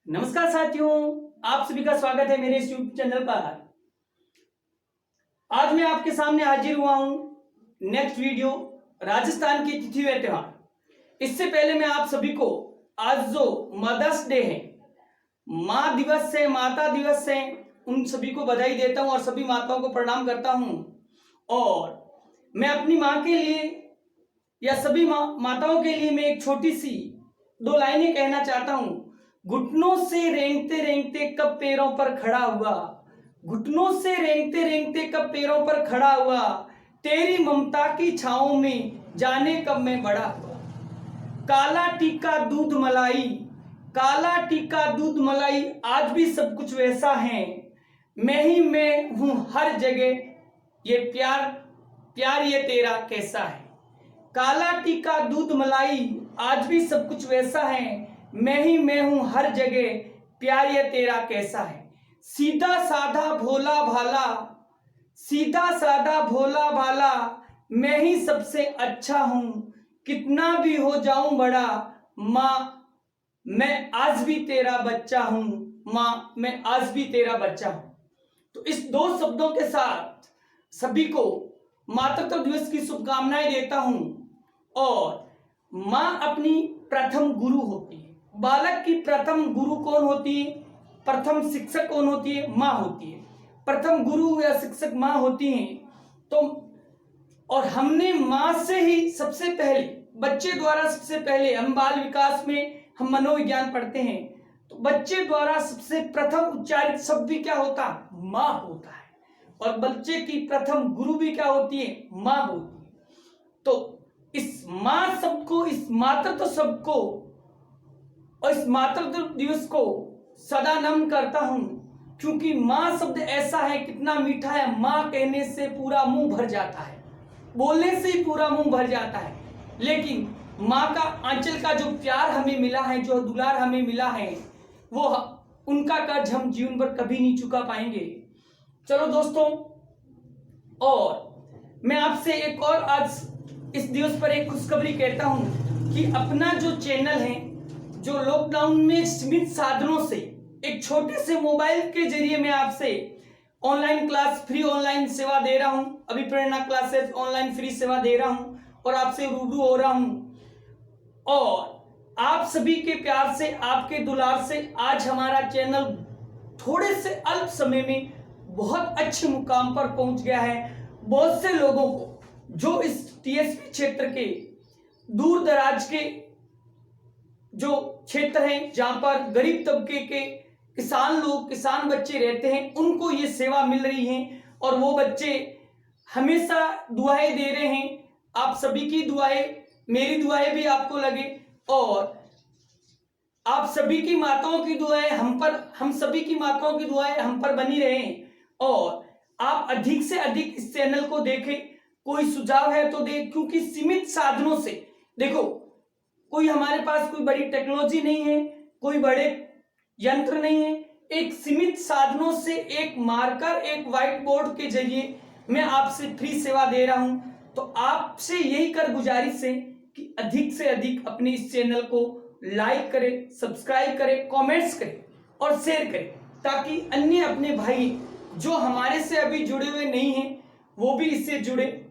नमस्कार साथियों, आप सभी का स्वागत है मेरे इस यूट्यूब चैनल पर। आज मैं आपके सामने हाजिर हुआ हूं नेक्स्ट वीडियो राजस्थान की तिथि व त्योहार। इससे पहले मैं आप सभी को आज जो मदर्स डे है, माँ दिवस है, माता दिवस है, उन सभी को बधाई देता हूं और सभी माताओं को प्रणाम करता हूं। और मैं अपनी माँ के लिए या सभी माताओं के लिए मैं एक छोटी सी दो लाइनें कहना चाहता हूं। घुटनों से रेंगते रेंगते कब पैरों पर खड़ा हुआ, घुटनों से रेंगते रेंगते कब पैरों पर खड़ा हुआ, तेरी ममता की छाओं में जाने कब मैं बड़ा हुआ। काला टीका दूध मलाई, काला टीका दूध मलाई, आज भी सब कुछ वैसा है, मैं ही मैं हूं हर जगह, ये प्यार प्यार ये तेरा कैसा है। काला टीका दूध मलाई, आज भी सब कुछ वैसा है, मैं ही मैं हूं हर जगह, प्यार ये तेरा कैसा है। सीधा साधा भोला भाला, सीधा साधा भोला भाला, मैं ही सबसे अच्छा हूं, कितना भी हो जाऊं बड़ा, माँ मैं आज भी तेरा बच्चा हूं, माँ मैं आज भी तेरा बच्चा हूं। तो इस दो शब्दों के साथ सभी को मातृत्व दिवस की शुभकामनाएं देता हूं। और माँ अपनी प्रथम गुरु होती है। बालक की प्रथम गुरु कौन होती है? प्रथम शिक्षक कौन होती है? माँ होती है। प्रथम गुरु या शिक्षक माँ होती हैं। तो और हमने माँ से ही सबसे पहले, बच्चे द्वारा सबसे पहले, हम बाल विकास में हम मनोविज्ञान पढ़ते हैं, तो बच्चे द्वारा सबसे प्रथम उच्चारित शब्द भी क्या होता है? माँ होता है। और बच्चे की प्रथम गुरु भी क्या होती है? माँ होती है। तो इस माँ शब्द को, इस मातृत्व शब्द को और इस मातृत्व दिवस को सदा नमन करता हूं, क्योंकि माँ शब्द ऐसा है, कितना मीठा है। माँ कहने से पूरा मुंह भर जाता है, बोलने से ही पूरा मुंह भर जाता है। लेकिन माँ का आंचल का जो प्यार हमें मिला है, जो दुलार हमें मिला है, वो उनका कर्ज हम जीवन भर कभी नहीं चुका पाएंगे। चलो दोस्तों, और मैं आपसे एक और आज इस दिवस पर एक खुशखबरी कहता हूं कि अपना जो चैनल है, जो लॉकडाउन में सीमित साधनों से एक छोटे से मोबाइल के जरिए मैं आपसे ऑनलाइन क्लास, फ्री ऑनलाइन सेवा दे रहा हूं। अभी प्रेरणा क्लासेस ऑनलाइन फ्री सेवा दे रहा हूं और आपसे रूबरू हो रहा हूं। और आप सभी के प्यार से, आपके दुलार से आज हमारा चैनल थोड़े से अल्प समय में बहुत अच्छे मुकाम पर पहुंच गया है। बहुत से लोगों को जो इस टीएसपी क्षेत्र के दूर दराज के जो क्षेत्र हैं, जहां पर गरीब तबके के किसान लोग, किसान बच्चे रहते हैं, उनको ये सेवा मिल रही है। और वो बच्चे हमेशा दुआएं दे रहे हैं। आप सभी की दुआएं, मेरी दुआएं भी आपको लगे, और आप सभी की माताओं की दुआएं हम पर, हम सभी की माताओं की दुआएं हम पर बनी रहें। और आप अधिक से अधिक इस चैनल को देखें। कोई सुझाव है तो दे, क्योंकि सीमित साधनों से, देखो कोई हमारे पास कोई बड़ी टेक्नोलॉजी नहीं है, कोई बड़े यंत्र नहीं है। एक सीमित साधनों से, एक मार्कर, एक व्हाइट बोर्ड के जरिए मैं आपसे फ्री सेवा दे रहा हूं। तो आपसे यही कर गुजारिश है कि अधिक से अधिक अपने इस चैनल को लाइक करें, सब्सक्राइब करें, कमेंट्स करें और शेयर करें, ताकि अन्य अपने भाई जो हमारे से अभी जुड़े हुए नहीं हैं, वो भी इससे जुड़े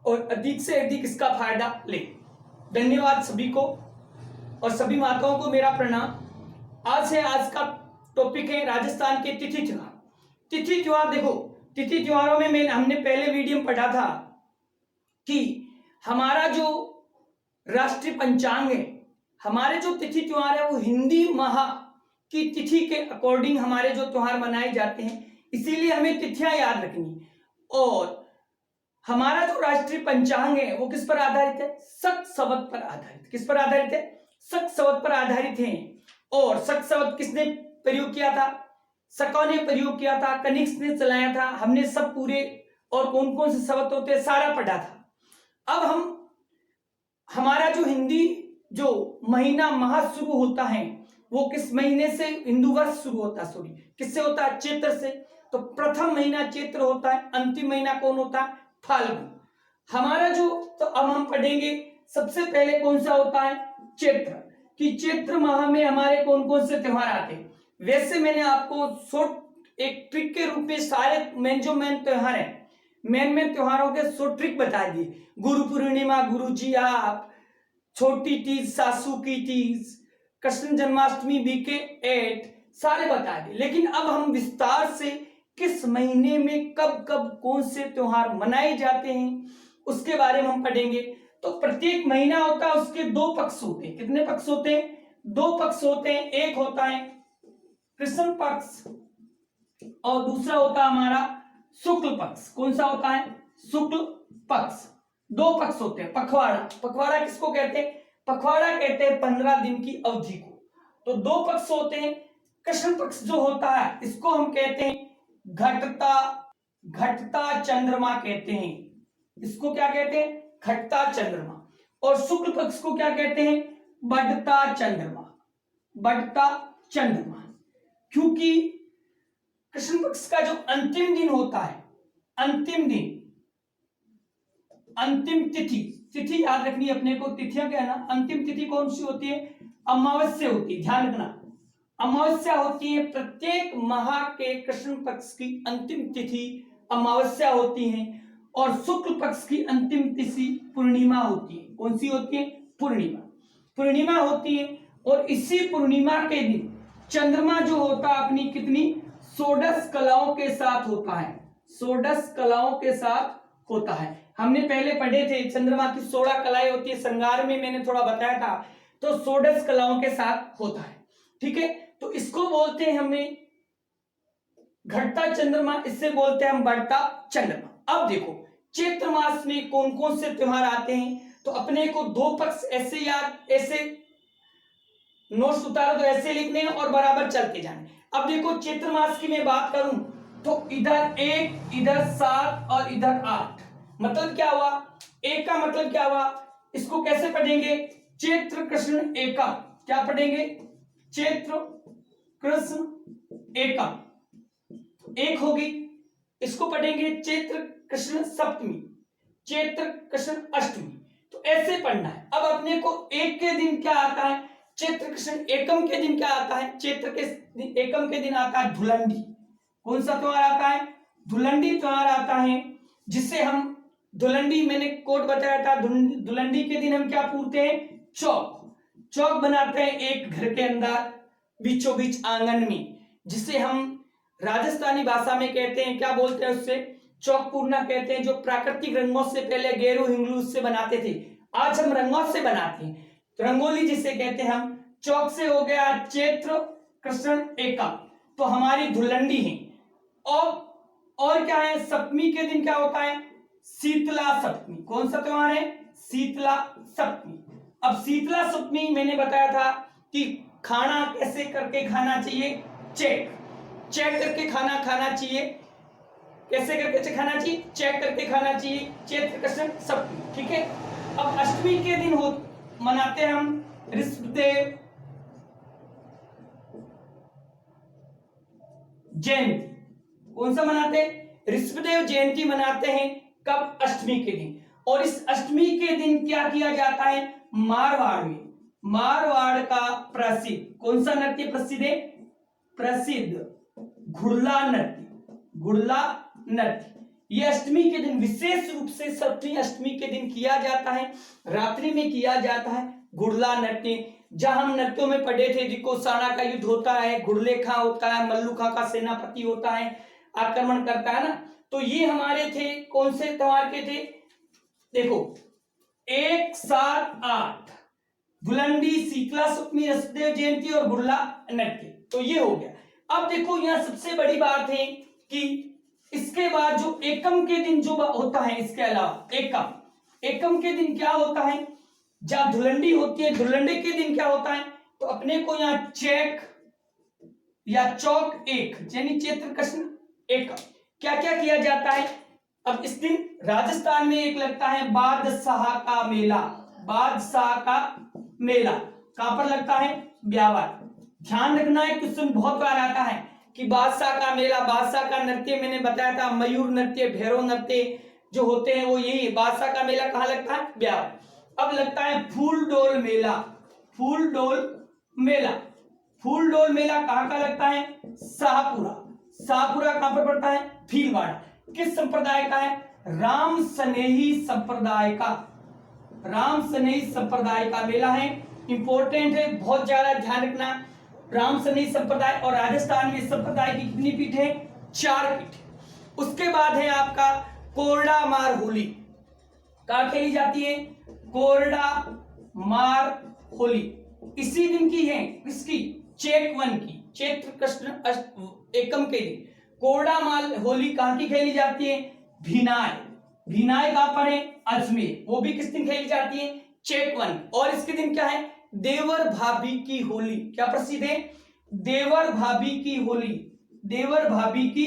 और अधिक से अधिक इसका फायदा ले। धन्यवाद सभी को, और सभी माताओं को मेरा प्रणाम। आज का टॉपिक है राजस्थान के तिथि त्योहार। तिथि त्योहार, देखो तिथि त्योहारों में हमने पहले वीडियो में पढ़ा था कि हमारा जो राष्ट्रीय पंचांग है, हमारे जो तिथि त्योहार है, वो हिंदी माह की तिथि के अकॉर्डिंग हमारे जो त्योहार मनाए जाते हैं, इसीलिए हमें तिथियां याद रखनी। और हमारा जो राष्ट्रीय पंचांग है वो किस पर आधारित है? शक संवत पर आधारित। किस पर आधारित है? शक संवत पर आधारित है। और शक संवत किसने प्रयोग किया था? शकों ने प्रयोग किया था, कनिष्क ने चलाया था। हमने सब पूरे और कौन कौन से संवत होते हैं सारा पढ़ा था। अब हम हमारा जो हिंदी जो महीना माह शुरू होता है, वो किस महीने से? हिंदू वर्ष शुरू होता है, सॉरी, किससे होता है? चैत्र से। तो प्रथम महीना चैत्र होता है, अंतिम महीना कौन होता है? फाल्गुन। हमारा जो, तो अब हम पढ़ेंगे सबसे पहले कौन सा होता है? चैत्र। कि चैत्र माह में हमारे कौन कौन से त्योहार आते हैं। वैसे मैंने आपको शॉर्ट एक ट्रिक के रूप में सारे मेन त्योहार है, मेन त्योहारों के शॉर्ट ट्रिक बता दिए। गुरु पूर्णिमा, गुरु जी आप, छोटी तीज, सासू की तीज, कृष्ण जन्माष्टमी, बीके 8, सारे बता दिए। लेकिन अब हम विस्तार से किस महीने में कब कब कौन से त्योहार मनाए जाते हैं उसके बारे में हम पढ़ेंगे। तो प्रत्येक महीना होता है, उसके दो पक्ष होते हैं। कितने पक्ष होते हैं? दो पक्ष होते हैं। एक होता है कृष्ण पक्ष और दूसरा होता है हमारा शुक्ल पक्ष। कौन सा होता है? शुक्ल पक्ष। दो पक्ष होते हैं। पखवाड़ा, पखवाड़ा किसको कहते हैं? पखवाड़ा कहते हैं 15 दिन की अवधि को। तो दो पक्ष होते हैं। कृष्ण पक्ष जो होता है इसको हम कहते हैं घटता चंद्रमा कहते हैं। इसको क्या कहते हैं? घटता चंद्रमा। और शुक्ल पक्ष को क्या कहते हैं? बढ़ता चंद्रमा। बढ़ता चंद्रमा। क्योंकि कृष्ण पक्ष का जो अंतिम दिन होता है, अंतिम दिन, अंतिम तिथि याद रखनी है अपने को। तिथियां क्या है ना, अंतिम तिथि कौन सी होती है? अमावस्या होती है। ध्यान रखना, अमावस्या होती है। प्रत्येक माह के कृष्ण पक्ष की अंतिम तिथि अमावस्या होती है और शुक्ल पक्ष की अंतिम तिथि पूर्णिमा होती है। कौन सी होती है? पूर्णिमा। पूर्णिमा होती है। और इसी पूर्णिमा के दिन चंद्रमा जो होता है अपनी कितनी 16 कलाओं के साथ होता है। 16 कलाओं के साथ होता है। हमने पहले पढ़े थे चंद्रमा की 16 कलाएं होती है। श्रृंगार में मैंने थोड़ा बताया था। तो 16 कलाओं के साथ होता है। ठीक है, तो इसको बोलते हैं हमें घटता चंद्रमा, इससे बोलते हैं हम बढ़ता चंद्रमा। अब देखो चैत्र मास में कौन कौन से त्योहार आते हैं। तो अपने को दो पक्ष ऐसे याद, ऐसे नोट्स उतारो तो ऐसे लिखने हैं और बराबर चलते जाने। अब देखो चैत्र मास की मैं बात करूं तो इधर 1, इधर 7 और इधर 8। मतलब क्या हुआ? एक का मतलब क्या हुआ? इसको कैसे पढ़ेंगे? चैत्र कृष्ण एकम। क्या पढ़ेंगे? चैत्र कृष्ण एकम, एक होगी। इसको पढ़ेंगे चैत्र कृष्ण सप्तमी, चैत्र कृष्ण अष्टमी। तो ऐसे पढ़ना है। अब अपने को एक के दिन क्या आता है? चैत्र कृष्ण एकम के दिन क्या आता है? चैत्र के एकम के दिन आता है धुलंडी। कौन सा त्योहार आता है? धुलंडी त्योहार आता है, जिसे हम धुलंडी, मैंने कोड बताया था। धुलंडी के दिन हम क्या पूछते हैं? चौक बनाते हैं एक घर के अंदर बीचों बीच आंगन में, जिसे हम राजस्थानी भाषा में कहते हैं, क्या बोलते हैं उससे? चौक पूर्णा कहते हैं। जो प्राकृतिक रंगों से पहले गेरू हिंगलू से बनाते थे, आज हम रंगों से बनाते हैं, रंगोली जिसे कहते हैं हम। चौक से हो गया चैत्र कृष्ण एकम, तो हमारी धुलंडी है। और क्या है? सप्तमी के दिन क्या होता है? शीतला सप्तमी। कौन सा त्योहार है? शीतला सप्तमी। अब शीतला सप्तमी मैंने बताया था कि खाना कैसे करके खाना चाहिए? चेक करके खाना चाहिए। कैसे करके खाना चाहिए? चेक करके खाना चाहिए। चैत्र कृष्ण सप्तमी। ठीक है। अब अष्टमी के दिन मनाते हैं हम ऋषभदेव जयंती। कौन सा मनाते हैं? ऋषभदेव जयंती मनाते हैं। कब? अष्टमी के दिन। और इस अष्टमी के दिन क्या किया जाता है? मारवाड़ में, मारवाड़ का प्रसिद्ध कौन सा नृत्य प्रसिद्ध है? प्रसिद्ध घुड़ला नृत्य। घुड़ला नृत्य ये अष्टमी के दिन, विशेष रूप से सप्तमी अष्टमी के दिन किया जाता है। रात्रि में किया जाता है घुड़ला नृत्य। जहां हम नृत्यों में पढ़े थे, जिको साना का युद्ध होता है, घुड़ले खां होता है, मल्लू खां का सेनापति होता है, आक्रमण करता है ना। तो ये हमारे थे कौन से त्योहार के थे? देखो 1, 7, 8 धुलंडी, शीतला सप्तमी, ऋषभदेव जयंती और घुड़ला नृत्य। तो ये हो गया। अब देखो यहाँ सबसे बड़ी बात है कि इसके बाद जो एकम के दिन जो होता है, इसके अलावा एकम के दिन क्या होता है? जहां धुलंडी होती है, धुलंडी के दिन क्या होता है? तो अपने को यहाँ चेक या चौक एक, यानी चैत्र कृष्ण एकम, क्या क्या किया जाता है? अब इस दिन राजस्थान में एक लगता है बादशाह का मेला। बादशाह का मेला कहां पर लगता है? ब्यावर। ध्यान रखना है, क्वेश्चन बहुत बार आता है कि बादशाह का मेला, बादशाह का नृत्य मैंने बताया था, मयूर नृत्य, भैरव नृत्य जो होते हैं वो यही। बादशाह का मेला कहां लगता है? ब्यावर। अब लगता है फूल डोल मेला। फूल डोल मेला। फूल डोल मेला कहां का लगता है? शाहपुरा। शाहपुरा कहां पर पड़ता है? भीलवाड़ा। किस संप्रदाय का है? राम सनेही संप्रदाय का। राम सनेही संप्रदाय का मेला है। इंपॉर्टेंट है, बहुत ज्यादा ध्यान रखना। राम सनेही संप्रदाय, और राजस्थान में इस संप्रदाय की कितनी पीठ है? 4 पीठ। उसके बाद है आपका कोरडा मार होली। कहां खेली जाती है? कोरडा मार होली इसी दिन की है। किसकी? चैत्र 1 की, चैत्र कृष्ण एकम के दिन कोरडा मार होली कहां की खेली जाती है? भिनाय। भिनाय कहां पर है? अजमेर। वो भी किस दिन खेली जाती है? चैत्र 1। और इसके दिन क्या है? देवर भाभी की होली। क्या प्रसिद्ध है? देवर भाभी की होली। देवर भाभी की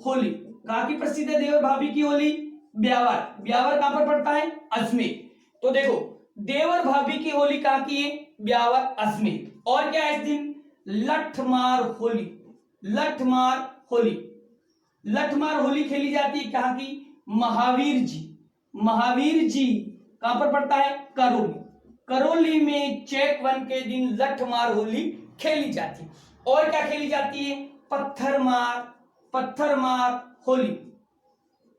होली कहां की प्रसिद्ध है? देवर भाभी की होली ब्यावर। ब्यावर कहां पर पड़ता है? अजमेर। तो देखो, देवर भाभी की होली कहां की है? ब्यावर, अजमेर। और क्या है इस दिन? लठमार होली। लठमार होली। लठमार होली खेली जाती है कहां की? महावीर जी। महावीर जी कहां पर पड़ता है? करौली। करौली में चैत्र 1 के दिन लठमार होली खेली जाती है। और क्या खेली जाती है? पत्थरमार। पत्थरमार होली।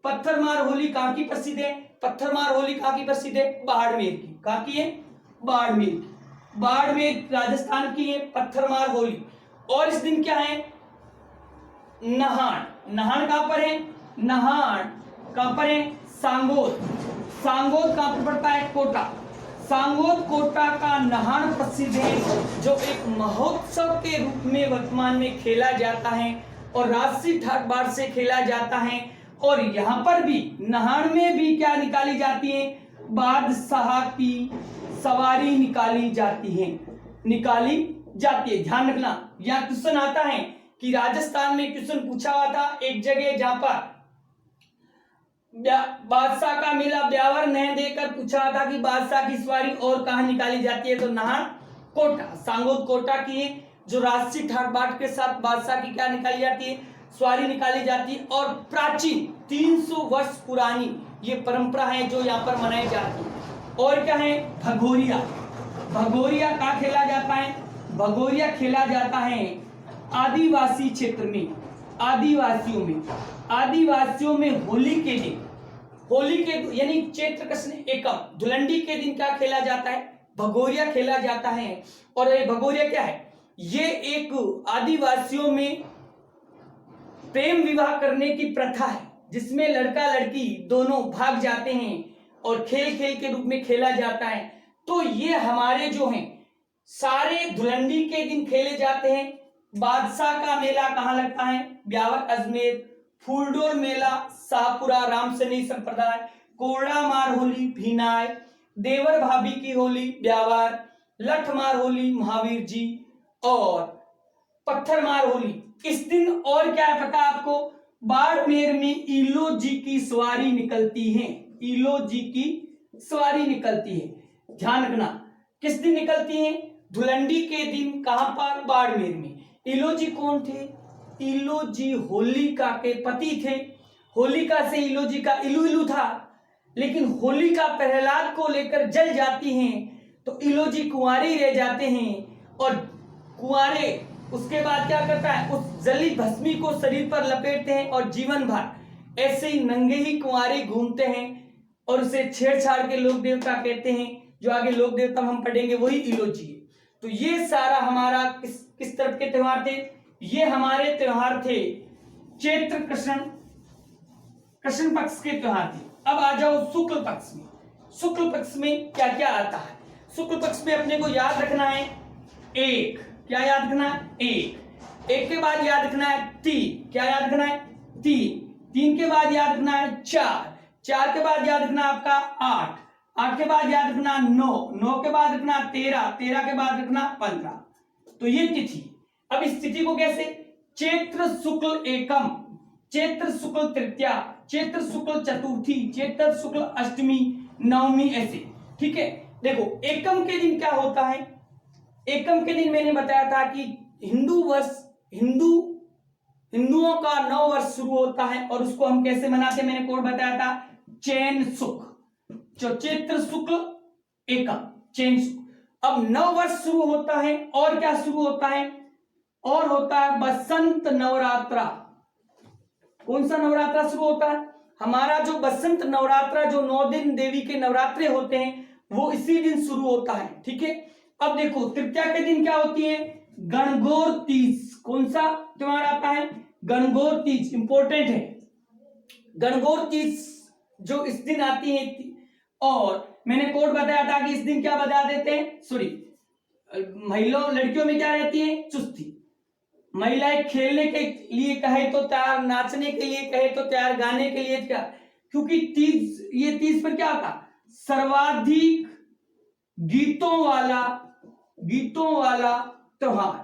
पत्थरमार होली कहां की प्रसिद्ध है? पत्थरमार होली कहां की प्रसिद्ध है? बाड़मेर की। कहां की है? बाड़मेर की। बाड़मेर राजस्थान की है पत्थरमार होली। और इस दिन क्या है? नहान। नहान कहां पर है? नहान कहां पर है? सांगोद। सांगोद कहां पर पड़ता है? कोटा। सांगोद कोटा का नहान प्रसिद्ध है, जो एक महोत्सव के रूप में वर्तमान में खेला जाता है और राष्ट्रीय ठाट बाट से खेला जाता है। और यहां पर भी नहान में भी क्या निकाली जाती है? बादशाह की सवारी निकाली जाती है। निकाली जाती है, ध्यान रखना। यहां क्वेश्चन आता है कि राजस्थान में क्वेश्चन पूछा हुआ था एक जगह, जहां पर बादशाह का मेला ब्यावर नहीं देकर पूछा था कि बादशाह की सवारी और कहां निकाली जाती है? तो नहान कोटा, सांगोद कोटा की है, जो राष्ट्रीय ठाट बाट के साथ बादशाह की क्या निकाली जाती है? सवारी निकाली जाती है। और प्राचीन 300 वर्ष पुरानी ये परंपरा है जो यहाँ पर मनाई जाती है। और क्या है? भगोरिया। भगोरिया कहाँ खेला जाता है? भगोरिया खेला जाता है आदिवासी क्षेत्र में, आदिवासियों में। आदिवासियों में होली के दिन, होली के यानी चैत्र कृष्ण एकम धुलंडी के दिन क्या खेला जाता है? भगोरिया खेला जाता है। और ये भगोरिया क्या है? ये एक आदिवासियों में प्रेम विवाह करने की प्रथा है, जिसमें लड़का लड़की दोनों भाग जाते हैं और खेल खेल के रूप में खेला जाता है। तो ये हमारे जो हैं सारे धुलंडी के दिन खेले जाते हैं। बादशाह का मेला कहाँ लगता है? ब्यावर, अजमेर। फूलडोल मेला शाहपुरा, राम सनेही संप्रदाय। कोरडा मार होली भीनाय। देवर भाभी की होली ब्यावर। लठमार होली महावीर जी। और पत्थरमार होली इस दिन। और क्या है पता है आपको? बाड़मेर में ईलो जी की सवारी निकलती है। ईलो जी की सवारी निकलती है, ध्यान रखना। किस दिन निकलती है? धुलंडी के दिन। कहां पर? बाड़मेर में। ईलो जी कौन थे? ईलो जी होलिका के पति थे। होलिका से ईलो जी का इलू इलू था, लेकिन होलिका प्रहलाद को लेकर जल जाती हैं, तो ईलो जी कुंवारी रह जाते हैं। और कुंवारे उसके बाद क्या करता है? उस जली भस्मी को शरीर पर लपेटते हैं और जीवन भर ऐसे ही नंगे ही कुंवारे घूमते हैं और उसे छेड़छाड़ के लोक देवता कहते हैं। जो आगे लोक देवता हम पढ़ेंगे वही ईलो जी है। तो ये सारा हमारा किस तरह के त्योहार थे? ये हमारे त्योहार थे चैत्र कृष्ण पक्ष के त्योहार थे। अब आ जाओ शुक्ल पक्ष में। शुक्ल पक्ष में क्या क्या आता है? शुक्ल पक्ष में अपने को याद रखना है एक। क्या याद रखना है? एक। एक के बाद याद रखना है 3। क्या याद रखना है? 3। 3 के बाद याद रखना है 4। 4 के बाद याद रखना आपका 8। 8 के बाद याद रखना 9। 9 के बाद रखना 13। 13 के बाद रखना 15। तो ये तिथि। अब इस तिथि को कैसे? चैत्र शुक्ल एकम, चैत्र शुक्ल तृतीया, चैत्र शुक्ल चतुर्थी, चैत्र शुक्ल अष्टमी, नवमी, ऐसे। ठीक है। देखो एकम के दिन क्या होता है? एकम के दिन मैंने बताया था कि हिंदुओं का नव वर्ष शुरू होता है और उसको हम कैसे मनाते हैं? मैंने कोड बताया था चैन सुख। जो चैत्र शुक्ल एकम, चैन सुख। अब नव वर्ष शुरू होता है और क्या शुरू होता है, और होता है बसंत नवरात्रा। कौन सा नवरात्रा शुरू होता है, हमारा जो बसंत नवरात्रा, जो 9 दिन देवी के नवरात्रे होते हैं वो इसी दिन शुरू होता है। ठीक है, अब देखो तृतीया के दिन क्या होती है, गणगौर तीज। कौन सा त्योहार आता है, गणगौर तीज, इंपॉर्टेंट है। गणगौर तीज जो इस दिन आती है, और मैंने कोड बताया था कि इस दिन क्या बता देते हैं, सॉरी, महिलाओं लड़कियों में क्या रहती है, चुस्ती। महिलाएं खेलने के लिए कहे तो तैयार, नाचने के लिए कहे तो तैयार, गाने के लिए क्या, क्योंकि तीज, ये तीज पर क्या होता, सर्वाधिक गीतों वाला त्योहार,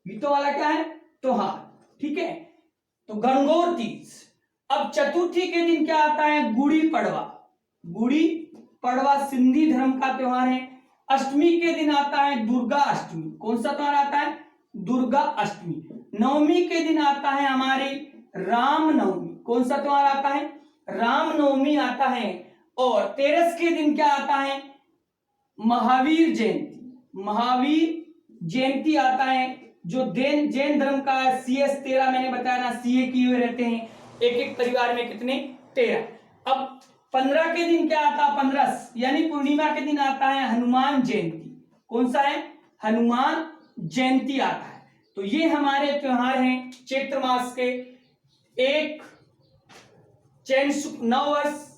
गीतों वाला क्या है, त्योहार। ठीक है, तो गणगौर तीज। अब चतुर्थी के दिन क्या आता है, गुड़ी पड़वा। गुड़ी पड़वा सिंधी धर्म का त्योहार है। अष्टमी के दिन आता है दुर्गा अष्टमी। कौन सा त्योहार आता है, दुर्गा अष्टमी। नवमी के दिन आता है हमारी रामनवमी। कौन सा त्योहार आता है, रामनवमी आता है। और 13 के दिन क्या आता है, महावीर जयंती। महावीर जयंती आता है, जो जैन धर्म का है। CS 13 मैंने बताया ना, CA किए हुए रहते हैं, एक एक परिवार में कितने, 13। अब 15 के दिन क्या आता है, 15 यानी पूर्णिमा के दिन आता है हनुमान जयंती। कौन सा है, हनुमान जयंती आता है। तो ये हमारे त्योहार हैं चैत्र मास के। एक चैन नव वर्ष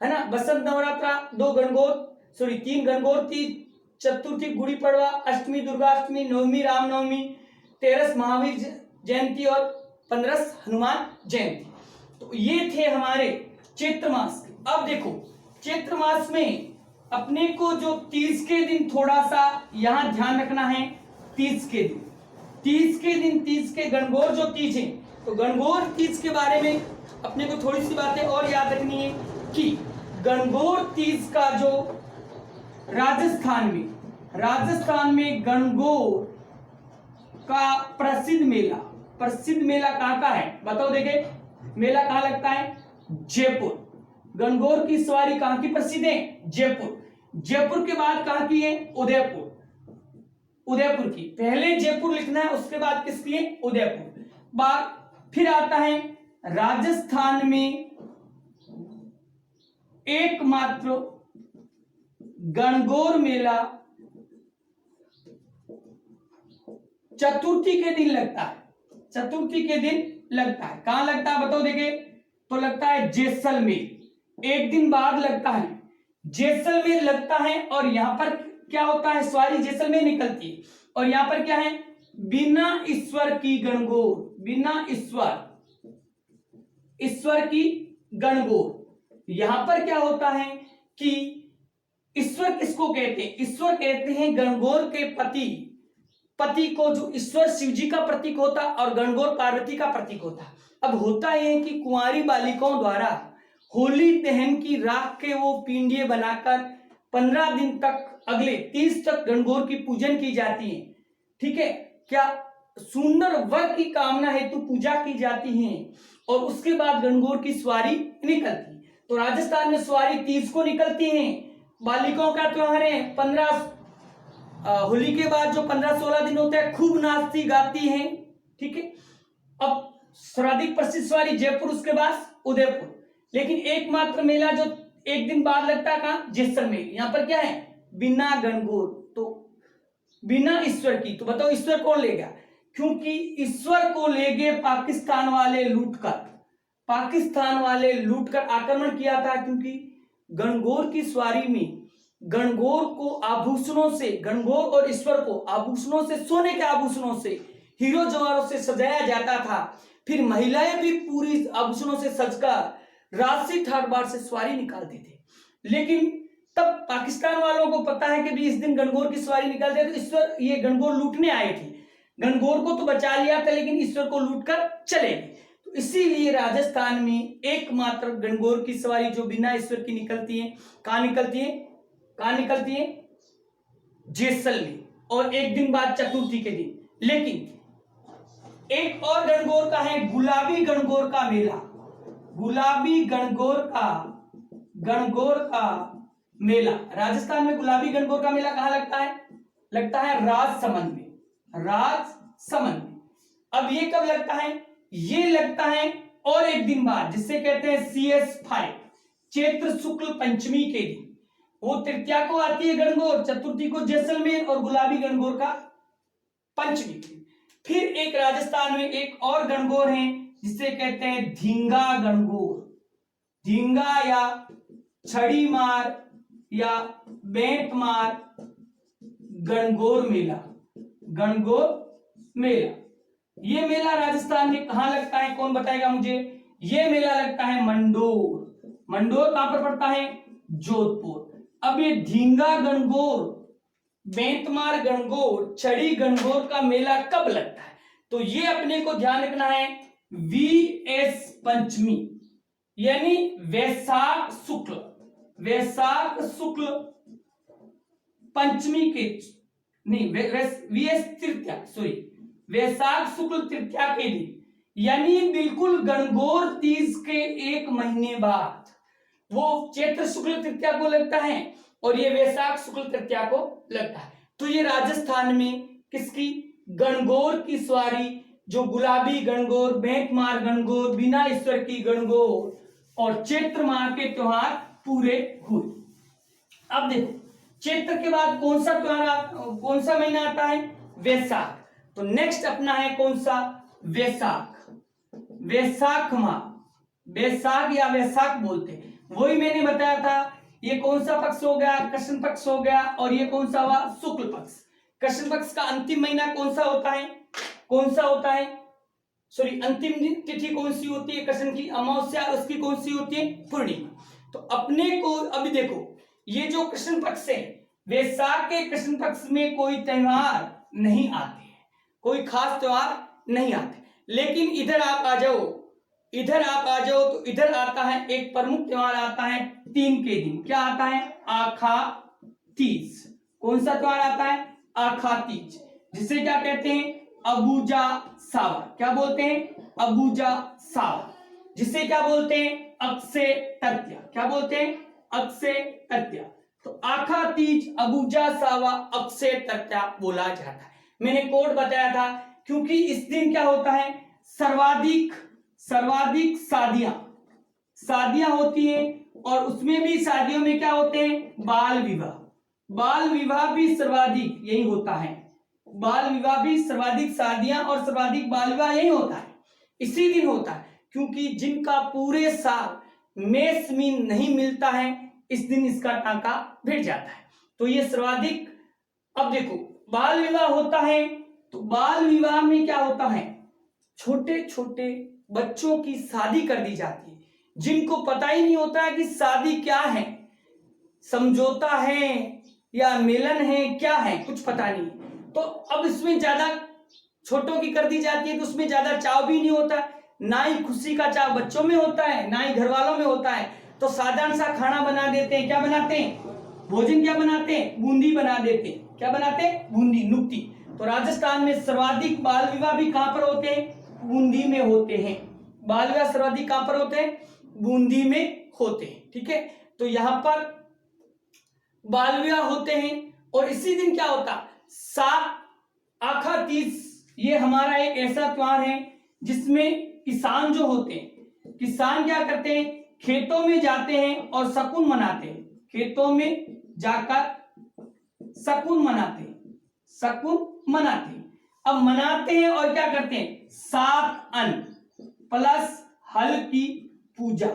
है ना, बसंत नवरात्रा, 3 गणगौर तीज, चतुर्थी गुड़ी पड़वा, अष्टमी दुर्गा अष्टमी, नवमी रामनवमी, 13 महावीर जयंती और 15 हनुमान जयंती। तो ये थे हमारे चैत्र मास के। अब देखो चैत्र मास में अपने को जो तीज के दिन थोड़ा सा यहां ध्यान रखना है। तीज के गणगौर जो तीज है, तो गणगौर तीज के बारे में अपने को थोड़ी सी बातें और याद रखनी है कि गणगौर तीज का जो राजस्थान में गणगौर का प्रसिद्ध मेला कहाँ का है, बताओ। देखे मेला कहाँ लगता है, जयपुर। गणगौर की सवारी कहाँ की प्रसिद्ध है, जयपुर के बाद कहाँ की है, उदयपुर की। पहले जयपुर लिखना है, उसके बाद किसकी है, उदयपुर। फिर आता है राजस्थान में एकमात्र गणगौर मेला चतुर्थी के दिन लगता है। कहां लगता है बताओ। देखे तो लगता है जैसलमेर, एक दिन बाद लगता है, जैसलमेर लगता है। और यहां पर क्या होता है, सवारी जैसलमेर निकलती है। और यहां पर क्या है, बिना ईश्वर की गणगौर, ईश्वर की गणगौर। यहां पर क्या होता है कि ईश्वर किसको कहते हैं, ईश्वर कहते हैं गणगौर के पति को, जो ईश्वर शिव जी का प्रतीक होता और गणगौर पार्वती का प्रतीक होता। अब होता यह कि कुंवारी बालिकाओं द्वारा होली दहन की राख के वो पिंडिये बनाकर 15 दिन तक, अगले 30 तक गणगौर की पूजन की जाती है। ठीक है, क्या सुंदर वर की कामना हेतु पूजा की जाती है। और उसके बाद गणगौर की सवारी निकलती। तो राजस्थान में सवारी 30 को निकलती है। बालिकाओं का त्योहार है। 15 होली के बाद जो 15-16 दिन होते हैं, खूब नाचती गाती हैं। ठीक है, अब सर्वाधिक प्रसिद्ध सवारी जयपुर, उसके बाद उदयपुर। लेकिन एकमात्र मेला जो एक दिन बाद लगता है कहां, जैसलमेर। यहां पर क्या है, बिना गणगौर, तो बिना ईश्वर की। तो बताओ ईश्वर कौन ले गया, क्योंकि ईश्वर को ले गए पाकिस्तान वाले लूटकर आक्रमण किया था। क्योंकि गणगौर की सवारी में गणगौर को आभूषणों से, गणगौर और ईश्वर को आभूषणों से, सोने के आभूषणों से, हीरो जवाहरों से सजाया जाता था। फिर महिलाएं भी पूरी आभूषणों से सजकर राजसी ठाट बाट से सवारी निकालती थी। लेकिन तब पाकिस्तान वालों को पता है कि भी इस दिन गणगौर की सवारी निकालते हैं, तो ईश्वर ये गणगौर लूटने आए थे। गणगौर को तो बचा लिया था, लेकिन ईश्वर को लूटकर चले गए। तो इसीलिए राजस्थान में एकमात्र गणगौर की सवारी जो बिना ईश्वर की निकलती है, कहां निकलती है, जैसलमेर। और एक दिन बाद चतुर्थी के दिन। लेकिन एक और गणगौर का है, गुलाबी गणगौर का मेला। गणगौर का मेला राजस्थान में, गुलाबी गणगौर का मेला कहां लगता है, लगता है राजसमंद में, राजसमंद में। अब ये कब लगता है? ये लगता है और एक दिन बाद, जिससे कहते हैं CS5, चैत्र शुक्ल पंचमी के दिन। वो तृतीया को आती है गणगौर, चतुर्थी को जैसलमेर और गुलाबी गणगौर का पंचमी के दिन। फिर एक राजस्थान में एक और गणगौर है जिसे कहते हैं धींगा गणगौर। धींगा या छड़ी मार या बेंत मार गणगौर मेला, गणगौर मेला। ये मेला राजस्थान में कहां लगता है? कौन बताएगा मुझे? ये मेला लगता है मंडोर। मंडोर कहां पर पड़ता है? जोधपुर। अब ये धींगा गणगौर, बेंतमार गणगौर, छड़ी गणगौर का मेला कब लगता है? तो ये अपने को ध्यान रखना है, VS पंचमी यानी वैशाख शुक्ल, वैशाख शुक्ल पंचमी के नहीं, VS तृतीया, सॉरी, वैशाख शुक्ल तृतीया के दिन, यानी बिल्कुल गणगौर तीज के एक महीने बाद वो चैत्र शुक्ल तृतीया को लगता है और ये वैशाख शुक्ल तृतीया को लगता है। तो ये राजस्थान में किसकी? गणगौर की सवारी, जो गुलाबी गणगौर, बेंतमार गणगौर, बीना ईश्वर की गणगौर और चैत्र माह के त्योहार पूरे हुए। अब देखो, चैत्र के बाद कौन सा त्योहार, कौन सा महीना आता है? वैशाख। तो नेक्स्ट अपना है कौन सा? वैशाख। वैशाख माह, वैशाख या वैशाख बोलते हैं, वही मैंने बताया था। ये कौन सा पक्ष हो गया? कृष्ण पक्ष हो गया। और ये कौन सा हुआ? शुक्ल पक्ष। कृष्ण पक्ष का अंतिम महीना कौन सा होता है? कौन सा होता है? सॉरी, अंतिम तिथि कौन सी होती है कृष्ण की? अमावस्या। उसकी कौन सी होती है? पूर्णिमा। तो अपने को अभी देखो, ये जो कृष्ण पक्ष है, वैशाख के कृष्ण पक्ष में कोई त्योहार नहीं आते हैं, कोई खास त्योहार नहीं आते। लेकिन इधर आप आ जाओ, इधर आप आ जाओ तो इधर आता है एक प्रमुख त्योहार आता है 3 के दिन। क्या आता है? आखा तीज। कौन सा त्योहार आता है? आखा तीज, जिसे क्या कहते हैं? अबूजा सावा। क्या बोलते हैं? अबूजा सावा। जिसे क्या बोलते हैं? अक्षय तृतीया। क्या बोलते हैं? अक्षय तृतीया। तो आखा तीज, अबूजा सावा, अक्षय तृतीया बोला जाता है। मैंने कोड बताया था क्योंकि इस दिन क्या होता है? सर्वाधिक शादियां होती हैं और उसमें भी शादियों में क्या होते हैं? बाल विवाह। बाल विवाह भी सर्वाधिक यही होता है। बाल विवाह भी सर्वाधिक, शादियां और सर्वाधिक बाल विवाह यही होता है, इसी दिन होता है। क्योंकि जिनका पूरे साल मेष मीन नहीं मिलता है, इस दिन इसका टांका भिड़ जाता है। तो ये सर्वाधिक। अब देखो, बाल विवाह होता है तो बाल विवाह में क्या होता है? छोटे छोटे बच्चों की शादी कर दी जाती है, जिनको पता ही नहीं होता है कि शादी क्या है, समझौता है या मिलन है, क्या है, कुछ पता नहीं। तो अब इसमें ज्यादा छोटों की कर दी जाती है तो उसमें ज्यादा चाव भी नहीं होता, ना ही खुशी का चाव बच्चों में होता है, ना ही घर वालों में होता है। तो साधारण सा खाना बना देते हैं। क्या बनाते हैं? भोजन क्या बनाते हैं? बूंदी बना देते हैं। क्या बनाते हैं? बूंदी, नुक्ती। तो राजस्थान में सर्वाधिक बाल विवाह भी कहां पर होते हैं? बूंदी में होते हैं। बाल विवाह सर्वाधिक कहां पर होते हैं? बूंदी में होते हैं। ठीक है, तो यहां पर बाल विवाह होते हैं। और इसी दिन क्या होता? आखा तीज, ये हमारा एक ऐसा त्योहार है जिसमें किसान जो होते हैं, किसान क्या करते हैं? खेतों में जाते हैं और शगुन मनाते हैं। खेतों में जाकर शगुन मनाते हैं, शगुन मनाते हैं। अब मनाते हैं और क्या करते हैं? 7 अन्न प्लस हल की पूजा।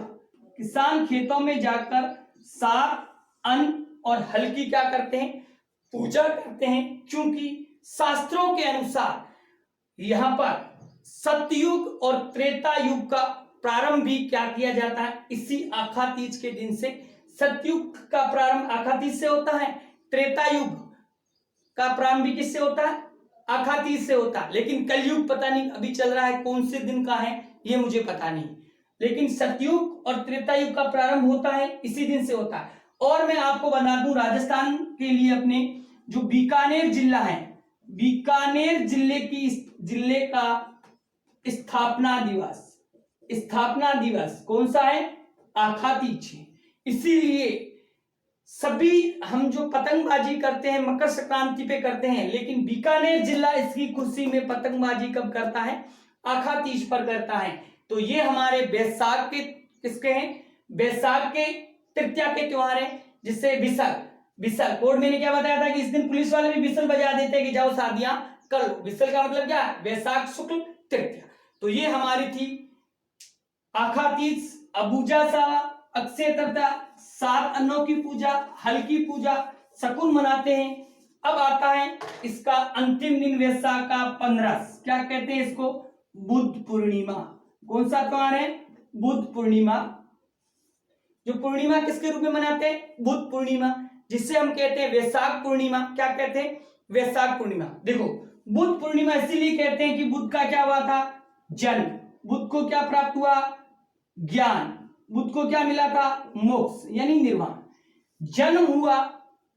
किसान खेतों में जाकर 7 अन्न और हल की क्या करते हैं? पूजा करते हैं। क्योंकि शास्त्रों के अनुसार यहां पर सतयुग और त्रेता युग का प्रारंभ भी क्या किया जाता है? इसी आखा तीज के दिन से। सतयुग का प्रारंभ आखा तीज से होता है, त्रेता युग का प्रारंभ भी किससे होता है? आखा तीज से होता है। लेकिन कलयुग पता नहीं अभी चल रहा है, कौन से दिन का है ये मुझे पता नहीं। लेकिन सतयुग और त्रेता युग का प्रारंभ होता है, इसी दिन से होता है। और मैं आपको बता दूं, राजस्थान के लिए अपने जो बीकानेर जिला है, बीकानेर जिले का स्थापना दिवस कौन सा है? आखा तीज है। इसीलिए सभी हम जो पतंगबाजी करते हैं मकर संक्रांति पे करते हैं, लेकिन बीकानेर जिला इसकी खुशी में पतंगबाजी कब करता है? आखा तीज पर करता है। तो ये हमारे बैसाख के किसके हैं? बैसाख के तृतीया के त्योहार है, जिससे विसल विसल कोर्ट मैंने क्या बताया था कि इस दिन पुलिस वाले भी विसल बजा देते हैं कि जाओ शादियां कर लो। विसल का मतलब क्या है? बैसाख शुक्ल तृतीया। तो ये हमारी थी आखा तीज, अबूजा सावा, अक्षय तृतीया, 7 अन्नों की पूजा, हल की पूजा, शकुन मनाते हैं। अब आता है इसका अंतिम दिन वैसाख का 15, क्या कहते हैं इसको? बुद्ध पूर्णिमा। कौन सा त्योहार है? बुद्ध पूर्णिमा। जो पूर्णिमा किसके रूप में मनाते हैं? बुद्ध पूर्णिमा, जिसे हम कहते हैं वैशाख पूर्णिमा। क्या कहते हैं? वैशाख पूर्णिमा। देखो, बुद्ध पूर्णिमा इसीलिए कहते हैं कि बुद्ध का क्या हुआ था? जन्म। बुद्ध को क्या प्राप्त हुआ? ज्ञान। बुद्ध को क्या मिला था? मोक्ष यानी निर्वाण। जन्म हुआ,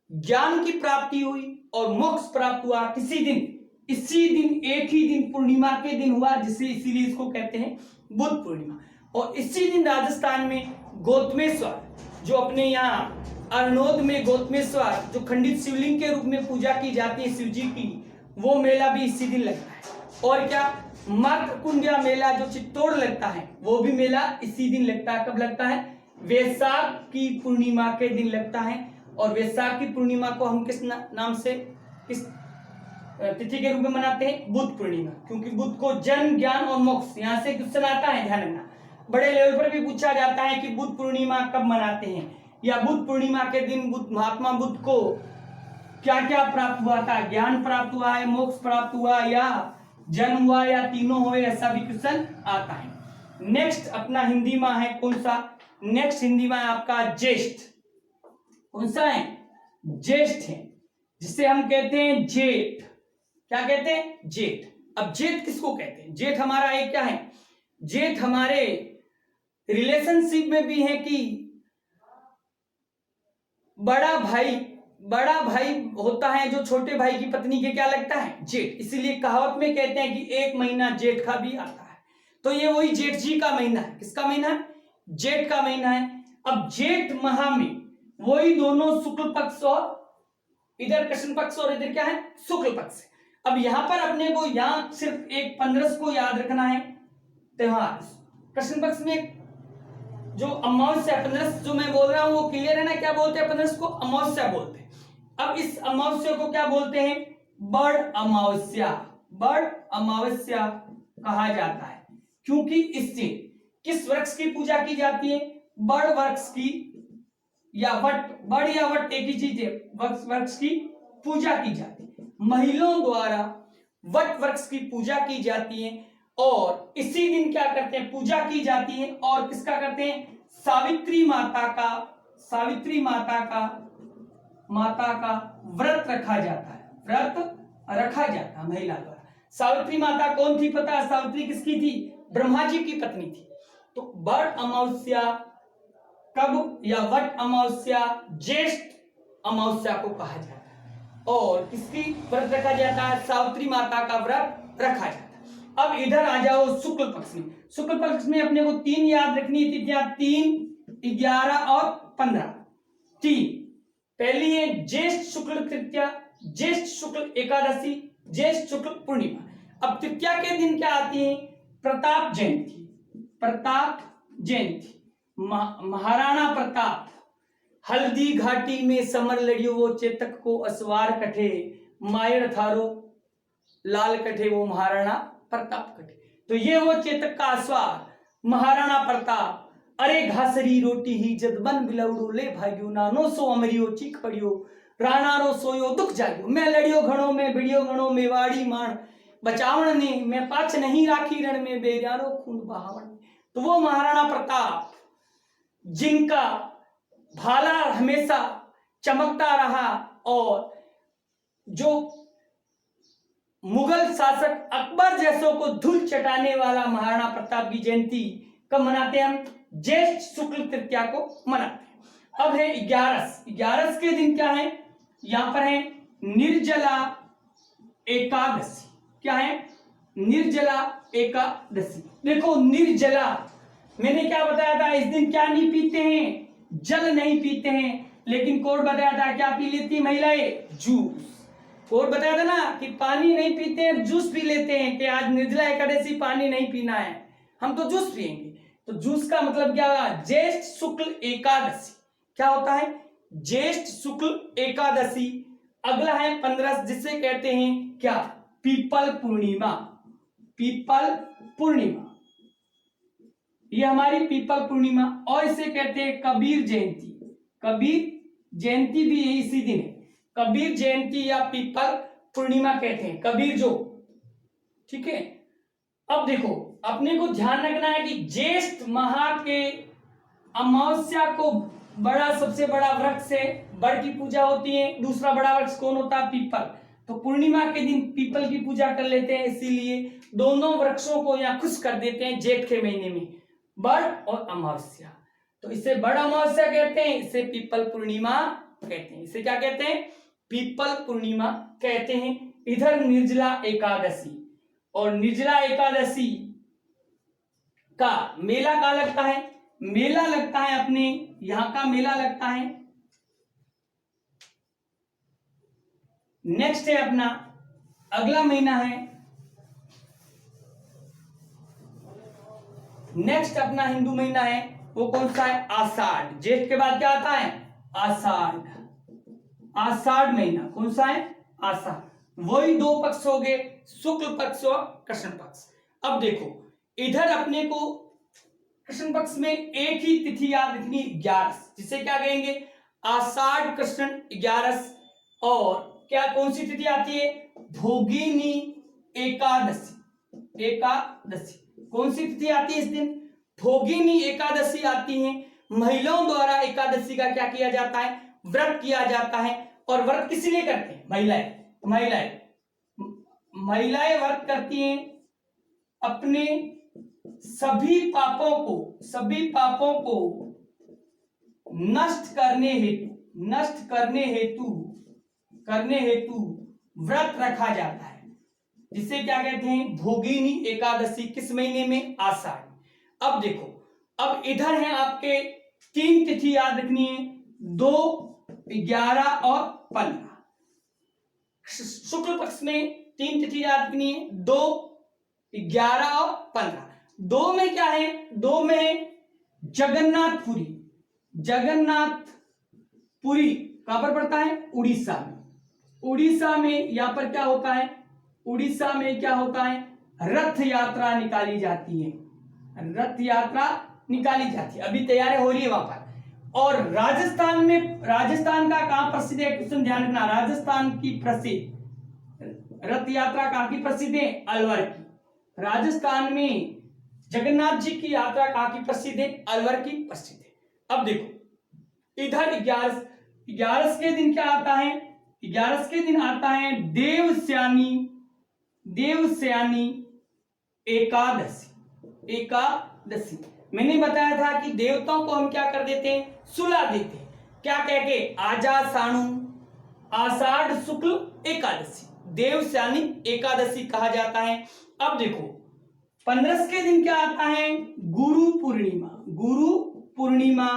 ज्ञान की प्राप्ति हुई और मोक्ष प्राप्त हुआ किसी दिन? इसी दिन, एक ही दिन पूर्णिमा के दिन हुआ, जिसे इसीलिए इसको कहते हैं बुद्ध पूर्णिमा। और इसी दिन राजस्थान में गौतमेश्वर, जो अपने यहाँ अरनोद में गौतमेश्वर, जो खंडित शिवलिंग के रूप में पूजा की जाती है शिव जी की, वो मेला भी इसी दिन लगता है। और क्या? मकर कुंडिया मेला जो चित्तौड़ लगता है, वो भी मेला इसी दिन लगता है। कब लगता है? वैशाख की पूर्णिमा के दिन लगता है। और वैशाख की पूर्णिमा को हम किस नाम से, किस तिथि के रूप में मनाते हैं? बुद्ध पूर्णिमा, क्योंकि बुद्ध को जन्म, ज्ञान और मोक्ष, यहां से क्वेश्चन आता है, ध्यान रखना। बड़े लेवल पर भी पूछा जाता है कि बुद्ध पूर्णिमा कब मनाते हैं, या बुद्ध पूर्णिमा के दिन महात्मा बुद्ध को क्या क्या प्राप्त हुआ था? ज्ञान प्राप्त हुआ है, मोक्ष प्राप्त हुआ, या जन्म हुआ, या तीनों हुए? ऐसा भी क्वेश्चन आता है। नेक्स्ट अपना हिंदी माह है कौन सा? नेक्स्ट हिंदी माह आपका ज्येष्ठ। कौन सा है? ज्येष्ठ है, जिसे हम कहते हैं जेठ। क्या कहते हैं? जेठ। अब जेठ किसको कहते हैं? जेठ हमारा एक क्या है? जेठ हमारे रिलेशनशिप में भी है कि बड़ा भाई होता है जो छोटे भाई की पत्नी के क्या लगता है? जेठ। इसीलिए कहावत में कहते हैं कि एक महीना जेठ का भी आता है। तो ये वही जेठ जी का महीना है। किसका महीना है? जेठ का महीना है। अब जेठ माह में वही दोनों शुक्ल पक्ष, और इधर कृष्ण पक्ष और इधर क्या है? शुक्ल पक्ष। अब यहां पर अपने को यहां सिर्फ एक 15 को याद रखना है त्योहार। कृष्ण पक्ष में जो अमावस्या 15 जो मैं बोल रहा हूं वो क्लियर है ना? क्या बोलते हैं? 15 को अमावस्या बोलते हैं। अब इस अमावस्या को क्या बोलते हैं? बड़ अमावस्या। बड़ अमावस्या कहा जाता है, क्योंकि इससे किस वृक्ष की पूजा की जाती है? बड़ वृक्ष की, या वट, बड़ या वट एक ही चीज है, वृक्ष की पूजा की जाती है। महिलाओं द्वारा वट वृक्ष की पूजा की जाती है, और इसी दिन क्या करते हैं? पूजा की जाती है। और किसका करते हैं? सावित्री माता का व्रत रखा जाता है। व्रत रखा जाता है महिला द्वारा। सावित्री माता कौन थी पता है? सावित्री किसकी थी? ब्रह्मा जी की पत्नी थी। तो बड़ अमावस्या कब, या वट अमावस्या ज्येष्ठ अमावस्या को कहा जाता है। और किसकी व्रत रखा जाता है? सावित्री माता का व्रत रखा जाता है। अब इधर आ जाओ शुक्ल पक्ष में। शुक्ल पक्ष में अपने को 3 याद रखनी थी। क्या? 3, 11 और 15। 3 पहली है ज्येष्ठ शुक्ल तृतीया, ज्येष्ठ शुक्ल एकादशी, ज्येष्ठ शुक्ल पूर्णिमा। अब तृतीया के दिन क्या आती है? प्रताप जयंती। प्रताप जयंती, महाराणा प्रताप। हल्दी घाटी में समर लड़ियो वो चेतक को असवार कठे, मायर थारो लाल कठे वो महाराणा प्रताप कठे। तो ये वो चेतक का असवार महाराणा प्रताप। अरे घासरी रोटी ही जद बन बिलवड़ो ले भाग्यो, नानो सो अमरियो चीख पड़ियो, राणा रो सोयो दुख जाग्यो, मैं लड़ियो घणों में भिड़ियो घणों में वाड़ी माण, बचावण ने मैं पाछ नहीं राखी रण में, बेरियारो खून बहावण। तो वो महाराणा प्रताप जिनका भाला हमेशा चमकता रहा, और जो मुगल शासक अकबर जैसों को धूल चटाने वाला महाराणा प्रताप की जयंती कब मनाते हैं हम? ज्येष्ठ शुक्ल तृतीया को मनाते हैं। अब है 11 के दिन क्या है? यहां पर है निर्जला एकादशी। क्या है? निर्जला एकादशी। देखो निर्जला, मैंने क्या बताया था? इस दिन क्या नहीं पीते हैं? जल नहीं पीते हैं। लेकिन कोड बताया था क्या पी लेती है महिलाएं? जूस। कोड बताया था ना कि पानी नहीं पीते हैं, जूस पी लेते हैं, कि आज निर्जला एकादशी पानी नहीं पीना है, हम तो जूस पिएंगे। तो जूस का मतलब क्या होगा? ज्येष्ठ शुक्ल एकादशी। क्या होता है? ज्येष्ठ शुक्ल एकादशी। अगला है 15, जिसे कहते हैं क्या? पीपल पूर्णिमा। पीपल पूर्णिमा, ये हमारी पीपल पूर्णिमा। और इसे कहते हैं कबीर जयंती। कबीर जयंती भी इसी दिन है। कबीर जयंती या पीपल पूर्णिमा कहते हैं, कबीर जो, ठीक है। अब देखो, अपने को ध्यान रखना है कि ज्येष्ठ माह के अमावस्या को सबसे बड़ा वृक्ष से बड़ की पूजा होती है। दूसरा बड़ा वृक्ष कौन होता है? पीपल। तो पूर्णिमा के दिन पीपल की पूजा कर लेते हैं, इसीलिए दोनों वृक्षों को यहाँ खुश कर देते हैं जेठ के महीने में, बड़ और अमावस्या। तो इसे बड़ अमावस्या कहते हैं, इसे पीपल पूर्णिमा कहते हैं। इसे क्या कहते हैं? पीपल पूर्णिमा कहते हैं। इधर निर्जला एकादशी, और निर्जला एकादशी का मेला कहाँ लगता है? मेला लगता है अपने यहां का मेला लगता है। नेक्स्ट है अपना अगला महीना है, नेक्स्ट अपना हिंदू महीना है, वो कौन सा है? आषाढ़। जेठ के बाद क्या आता है? आषाढ़। आषाढ़ महीना कौन सा है? आषाढ़। वही दो पक्ष हो गए, शुक्ल पक्ष और कृष्ण पक्ष। अब देखो, इधर अपने को कृष्ण पक्ष में एक ही तिथि याद रखनी, 11, जिसे क्या कहेंगे? आषाढ़ कृष्ण 11। और क्या कौन सी तिथि आती है? भोगिनी एकादशी। एकादशी कौन सी तिथि आती है इस दिन? भोगिनी एकादशी आती है। महिलाओं द्वारा एकादशी का क्या किया जाता है? व्रत किया जाता है। और व्रत किस लिए करते हैं? महिलाएं व्रत करती हैं अपने सभी पापों को नष्ट करने हेतु व्रत रखा जाता है, जिसे क्या कहते हैं? भोगिनी एकादशी। किस महीने में? आषाढ़। अब देखो, अब इधर है आपके 3 तिथि याद रखनी है, 2, 11 और 15। शुक्ल पक्ष में 3 तिथि याद रखनी है, 2, 11 और 15। 2 में क्या है? 2 में जगन्नाथपुरी। जगन्नाथपुरी कहां पर पड़ता है? उड़ीसा में। उड़ीसा में यहां पर क्या होता है? उड़ीसा में क्या होता है? रथ यात्रा निकाली जाती है। रथ यात्रा निकाली जाती है, अभी तैयारी हो रही है वहां पर। और राजस्थान में, राजस्थान का कहां प्रसिद्ध है? क्वेश्चन ध्यान रखना, राजस्थान की प्रसिद्ध रथ यात्रा कहां की प्रसिद्ध है? अलवर की। राजस्थान में जगन्नाथ जी की यात्रा कहां की प्रसिद्ध है? अलवर की प्रसिद्ध है। अब देखो, इधर 11 के दिन क्या आता है? 11 के दिन आता है देवस्यानी एकादशी। मैंने बताया था कि देवताओं को हम क्या कर देते हैं? सुला देते हैं। क्या कह के? आजा साणु आषाढ़ शुक्ल एकादशी, देवस्यानी एकादशी कहा जाता है। अब देखो, 15 के दिन क्या आता है? गुरु पूर्णिमा,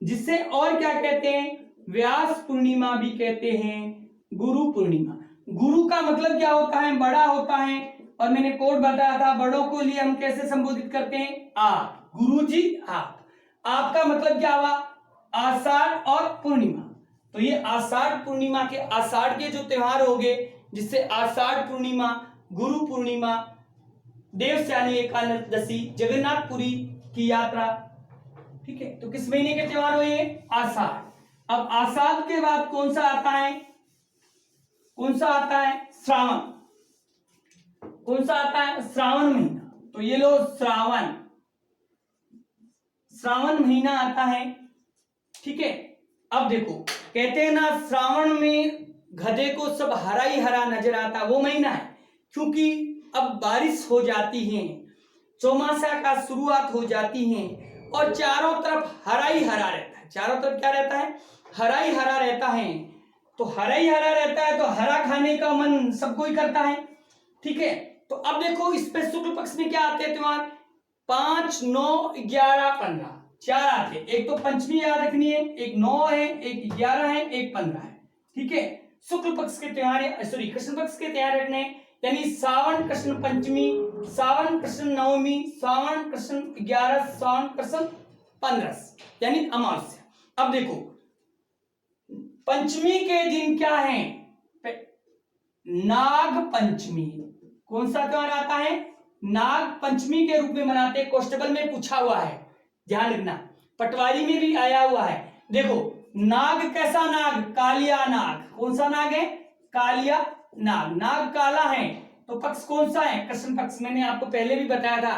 जिसे और क्या कहते हैं? व्यास पूर्णिमा भी कहते हैं। गुरु पूर्णिमा, गुरु का मतलब क्या होता है? बड़ा होता है। और मैंने कोड बताया था, बड़ों को लिए हम कैसे संबोधित करते हैं? आप, गुरुजी आप। आपका मतलब क्या हुआ? आषाढ़ और पूर्णिमा। तो ये आषाढ़ पूर्णिमा के, आषाढ़ के जो त्योहार हो गए, जिससे आषाढ़ पूर्णिमा, गुरु पूर्णिमा, देवस्यानी एकादशी, जगन्नाथपुरी की यात्रा, ठीक है। तो किस महीने के त्योहार हुए? आषाढ़। अब आषाढ़ के बाद कौन सा आता है? श्रावण। कौन सा आता है? श्रावण महीना। तो ये लो, श्रावण महीना आता है, ठीक है। अब देखो, कहते हैं ना, श्रावण में गधे को सब हरा ही हरा नजर आता, वो महीना है, क्योंकि अब बारिश हो जाती है, चौमासा का शुरुआत हो जाती है, और चारों तरफ हरा ही हरा रहता है। चारों तरफ क्या रहता है? हरा ही हरा रहता है। तो हरा ही हरा रहता है, तो हरा खाने का मन सबको ही करता है, ठीक है। तो अब देखो, इस पे शुक्ल पक्ष में क्या आते हैं त्योहार? 5, 9, 11, 15। 4 आते हैं। एक तो पंचमी याद रखनी है, एक 9 है, एक 11 है, एक 15 है। ठीक है, शुक्ल पक्ष के त्योहार, सॉरी कृष्ण पक्ष के त्योहार रखने, यानी सावन कृष्ण पंचमी, सावन कृष्ण नवमी, सावन कृष्ण 11, सावन कृष्ण 15, यानी अमावस्या। अब देखो पंचमी के दिन क्या है, नाग पंचमी। कौन सा त्योहार आता है, नाग पंचमी के रूप में मनाते हैं। कॉन्स्टेबल में पूछा हुआ है, ध्यान रखना, पटवारी में भी आया हुआ है। देखो नाग कैसा नाग, कालिया नाग। कौन सा नाग है, कालिया नाग। नाग काला है तो पक्ष कौन सा है, कृष्ण पक्ष। मैंने आपको पहले भी बताया था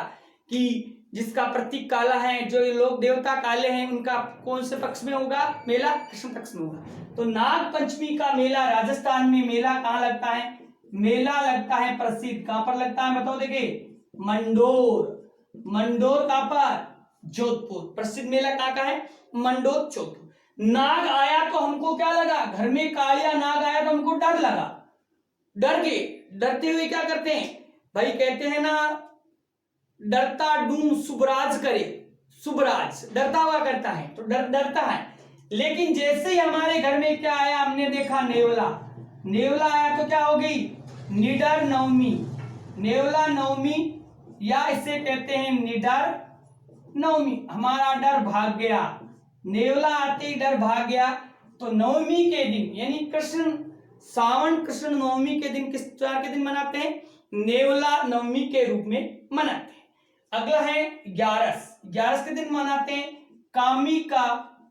कि जिसका प्रतीक काला है, जो लोग देवता काले हैं, उनका कौन से पक्ष में होगा मेला, कृष्ण पक्ष में होगा। तो नाग पंचमी का मेला राजस्थान में, मेला कहां लगता है, मेला लगता है प्रसिद्ध, कहां पर लगता है बताओ, देखिए मंडोर। मंडोर कहां पर, जोधपुर। प्रसिद्ध मेला कहां का है, मंडोर जोधपुर। नाग आया तो हमको क्या लगा, घर में कालिया नाग आया तो हमको डर लगा। डरते हुए क्या करते हैं भाई, कहते हैं ना, डरता डूम शुभराज करे। शुभराज डरता हुआ करता है, तो डरता है। लेकिन जैसे ही हमारे घर में क्या आया, हमने देखा नेवला। नेवला आया तो क्या हो गई, निडर नवमी। नेवला नवमी, या इसे कहते हैं निडर नवमी। हमारा डर भाग गया, नेवला आते ही डर भाग गया। तो नवमी के दिन, यानी कृष्ण सावन कृष्ण नवमी के दिन, किस त्योहार के दिन मनाते हैं, नेवला नवमी के रूप में मनाते हैं। अगला है 11। 11 के दिन मनाते हैं कामिका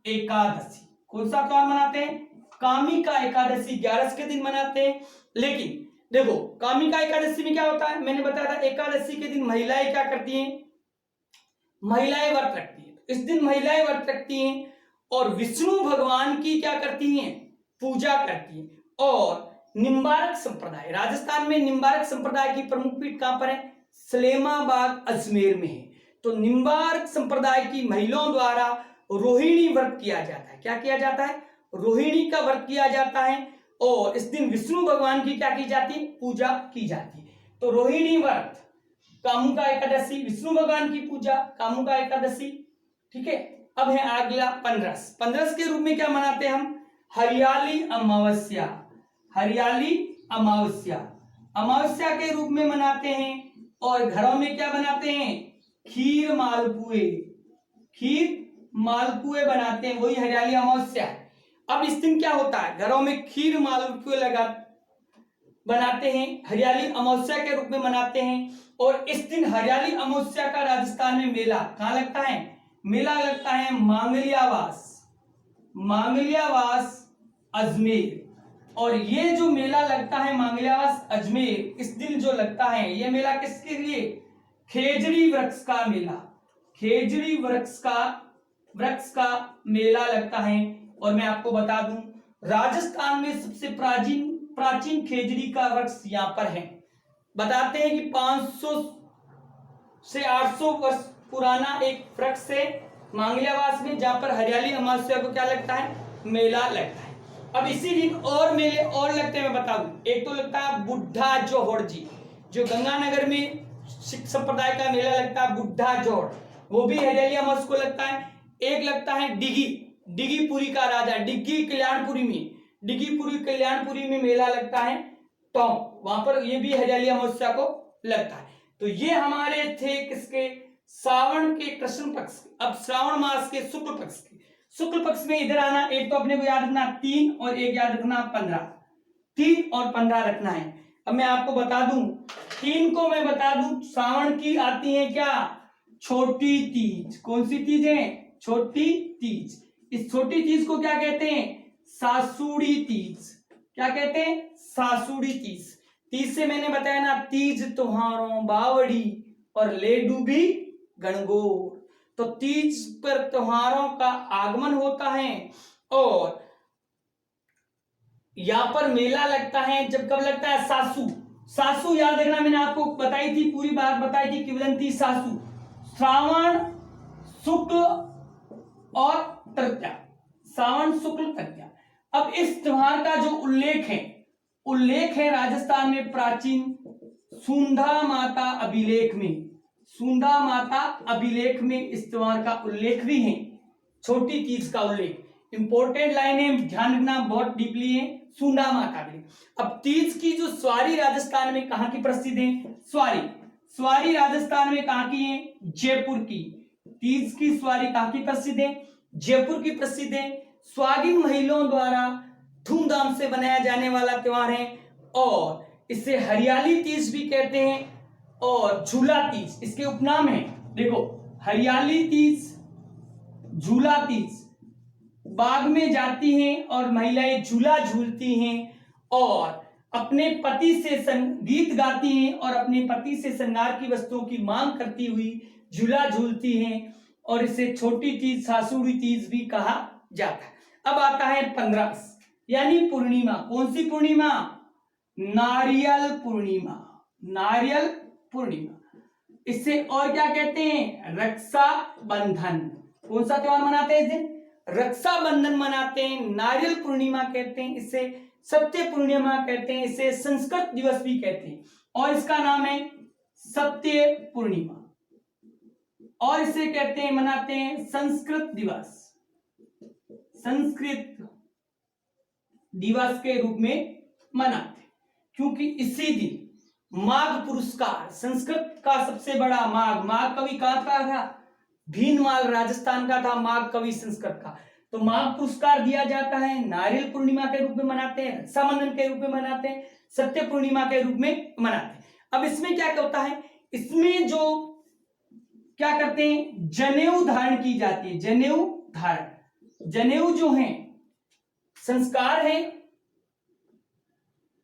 एकादशी। कौन सा त्योहार मनाते हैं, कामिका एकादशी 11 के दिन मनाते हैं। लेकिन देखो कामिका एकादशी में क्या होता है, मैंने बताया था एकादशी के दिन महिलाएं क्या करती हैं, महिलाएं व्रत रखती हैं। इस दिन महिलाएं व्रत रखती हैं और विष्णु भगवान की क्या करती हैं, पूजा करती हैं। और निम्बारक संप्रदाय, राजस्थान में निम्बारक संप्रदाय की प्रमुख पीठ कहां पर है, सलेमाबाद अजमेर में है। तो निम्बारक संप्रदाय की महिलाओं द्वारा रोहिणी व्रत किया जाता है। क्या किया जाता है, रोहिणी का व्रत किया जाता है। और इस दिन विष्णु भगवान की क्या की जाती है, पूजा की जाती है। तो रोहिणी व्रत, कामुका एकादशी, विष्णु भगवान की पूजा, कामुका एकादशी। ठीक है, अब है अगला 15। 15 के रूप में क्या मनाते हैं हम, हरियाली अमावस्या। हरियाली अमावस्या, अमावस्या के रूप में मनाते हैं। और घरों में क्या बनाते हैं, खीर मालपुए। खीर मालपुए बनाते हैं, वही हरियाली अमावस्या। अब इस दिन क्या होता है, घरों में खीर मालपुए बनाते हैं, हरियाली अमावस्या के रूप में मनाते हैं। और इस दिन हरियाली अमावस्या का राजस्थान में मेला कहां लगता है, मेला लगता है मांगलियावास। मांगलियावास अजमेर। और ये जो मेला लगता है मांगलियावास अजमेर, इस दिन जो लगता है ये मेला किसके लिए, खेजड़ी वृक्ष का मेला। खेजड़ी वृक्ष का मेला लगता है। और मैं आपको बता दूं, राजस्थान में सबसे प्राचीन खेजड़ी का वृक्ष यहां पर है। बताते हैं कि 500 से 800 वर्ष पुराना एक वृक्ष है मांगलियावास में, जहां पर हरियाली अमावस्या को क्या लगता है, मेला लगता है। अब इसी दिन और मेले और लगते हैं, मैं बता दूं। एक तो लगता है बुढ़ा जोहड़ जी, जो गंगानगर में सिख संप्रदाय का मेला लगता है, बुढ़ा जोहड़, वो भी हरियाली अमावस्या को लगता है। एक लगता है डिगीपुरी का राजा, डिगीपुरी कल्याणपुरी में मेला लगता है टोंक, वहां पर ये भी हरियाली अमावस्या को लगता है। तो ये हमारे थे किसके, सावन के कृष्ण पक्ष। अब श्रावण मास के शुक्ल पक्ष के। शुक्ल पक्ष में इधर आना, एक तो अपने को याद रखना 3 और एक याद रखना 15। 3 और 15 रखना है। अब मैं आपको बता दूं, 3 को मैं बता दूं, सावन की आती है क्या, छोटी तीज। कौन सी तीज है, छोटी तीज। इस छोटी तीज को क्या कहते हैं, सासुड़ी तीज। क्या कहते हैं, सासुड़ी तीज। तीज से मैंने बताया ना, तीज त्योहारों बावड़ी और ले डूबी गणगौर। तो तीज पर त्योहारों का आगमन होता है और यहां पर मेला लगता है। जब कब लगता है, सासू याद रखना, मैंने आपको बताई थी, पूरी बात बताई थी, किवदंती सासू। श्रावण शुक्ल और तृतीया, श्रावण शुक्ल तृतीया। अब इस त्योहार का जो उल्लेख है राजस्थान में प्राचीन सुंधा माता अभिलेख में। सुंदा माता अभिलेख में इस त्योहार का उल्लेख भी है, छोटी तीज का उल्लेख। इंपॉर्टेंट लाइन है, ध्यान रखना, बहुत डीपली है, सुंदा माता अभिलेख। अब तीज की जो स्वारी राजस्थान में कहाँ की प्रसिद्ध है? स्वारी राजस्थान में कहाँ की है? जयपुर की। तीज की स्वारी कहाँ की प्रसिद्ध है? जयपुर की प्रसिद्ध है। स्वागिन महिलाओं द्वारा धूमधाम से बनाया जाने वाला त्योहार है और इसे हरियाली तीज भी कहते हैं और झूला तीज इसके उपनाम है। देखो, हरियाली तीज, झूला तीज, बाग में जाती हैं और महिलाएं झूला झूलती हैं और अपने पति से गीत गाती हैं और अपने पति से श्रृंगार की वस्तुओं की मांग करती हुई झूला झूलती हैं और इसे छोटी तीज, सासुड़ी तीज भी कहा जाता है। अब आता है 15 यानी पूर्णिमा। कौन सी पूर्णिमा? नारियल पूर्णिमा। नारियल पूर्णिमा, इससे और क्या कहते हैं? रक्षा बंधन। कौन सा त्योहार मनाते हैं इस दिन? रक्षा बंधन मनाते हैं, नारियल पूर्णिमा कहते हैं, इसे सत्य पूर्णिमा कहते हैं, इसे संस्कृत दिवस भी कहते हैं और इसका नाम है सत्य पूर्णिमा और इसे कहते हैं, मनाते हैं संस्कृत दिवस, संस्कृत दिवस के रूप में मनाते हैं क्योंकि इसी दिन माघ पुरस्कार, संस्कृत का सबसे बड़ा माघ कवि कहाँ का था? भीनमाल राजस्थान का था माघ कवि संस्कृत का। तो माघ पुरस्कार दिया जाता है, नारियल पूर्णिमा के रूप में मनाते हैं, रक्षाबंधन के रूप में मनाते हैं, सत्य पूर्णिमा के रूप में मनाते हैं। अब इसमें क्या होता है? इसमें जो क्या करते हैं? जनेऊ धारण की जाती है। जनेऊ धारण, जनेऊ जो है संस्कार है,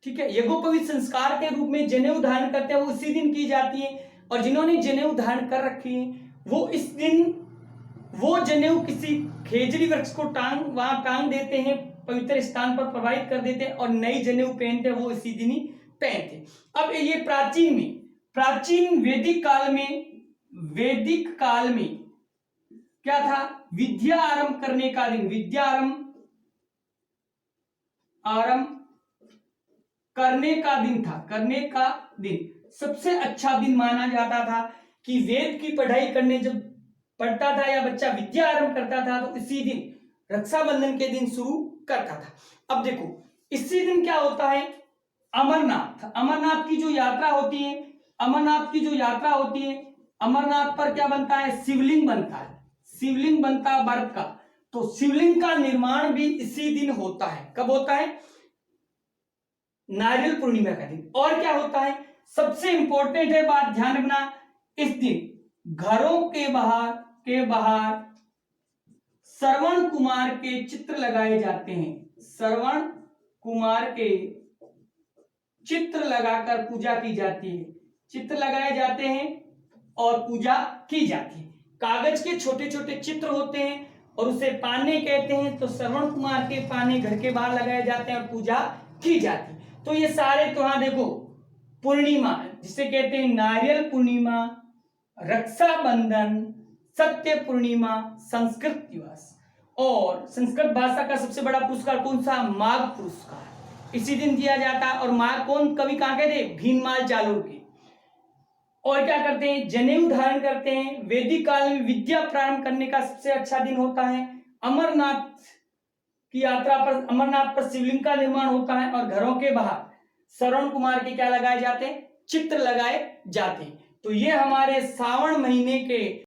ठीक है, यज्ञोपवीत संस्कार के रूप में जनेऊ धारण करते हैं, वो उसी दिन की जाती है और जिन्होंने जनेऊ धारण कर रखी है वो इस दिन वो जनेऊ किसी खेजड़ी वृक्ष को वहां टांग देते हैं, पवित्र स्थान पर प्रवाहित कर देते हैं और नई जनेऊ पहनते हैं, वो इसी दिन ही पहनते हैं। अब ये प्राचीन वैदिक काल में क्या था? विद्या आरंभ करने का दिन, विद्या आरंभ करने का दिन था, करने का दिन सबसे अच्छा दिन माना जाता था कि वेद की पढ़ाई करने जब पढ़ता था या बच्चा विद्या आरंभ करता था तो इसी दिन रक्षाबंधन के दिन शुरू करता था। अब देखो, इसी दिन क्या होता है? अमरनाथ की जो यात्रा होती है, अमरनाथ पर क्या बनता है? शिवलिंग बनता है, शिवलिंग बनता है बर्फ का। तो शिवलिंग का निर्माण भी इसी दिन होता है। कब होता है? नारियल पूर्णिमा का दिन। और क्या होता है? सबसे इंपॉर्टेंट है बात, ध्यान रखना, इस दिन घरों के बाहर श्रवण कुमार के चित्र लगाए जाते हैं। श्रवण कुमार के चित्र लगाकर पूजा की जाती है, चित्र लगाए जाते हैं और पूजा की जाती है। कागज के छोटे छोटे चित्र होते हैं और उसे पाने कहते हैं। तो श्रवण कुमार के पाने घर के बाहर लगाए जाते हैं और पूजा की जाती है। तो ये सारे त्योहार देखो, पूर्णिमा जिसे कहते हैं नारियल पूर्णिमा, रक्षाबंधन, सत्य पूर्णिमा, संस्कृत दिवस और संस्कृत भाषा का सबसे बड़ा पुरस्कार कौन सा? माघ पुरस्कार इसी दिन दिया जाता है। और माघ कौन कवि कहाँ के थे? भीनमाल चालुर के। और क्या करते हैं? जनेऊ धारण करते हैं। वैदिक काल में विद्या प्रारंभ करने का सबसे अच्छा दिन होता है। अमरनाथ की यात्रा पर, अमरनाथ पर शिवलिंग का निर्माण होता है और घरों के बाहर श्रवण कुमार के क्या लगाए जाते हैं? चित्र लगाए जाते हैं। तो ये हमारे सावन महीने के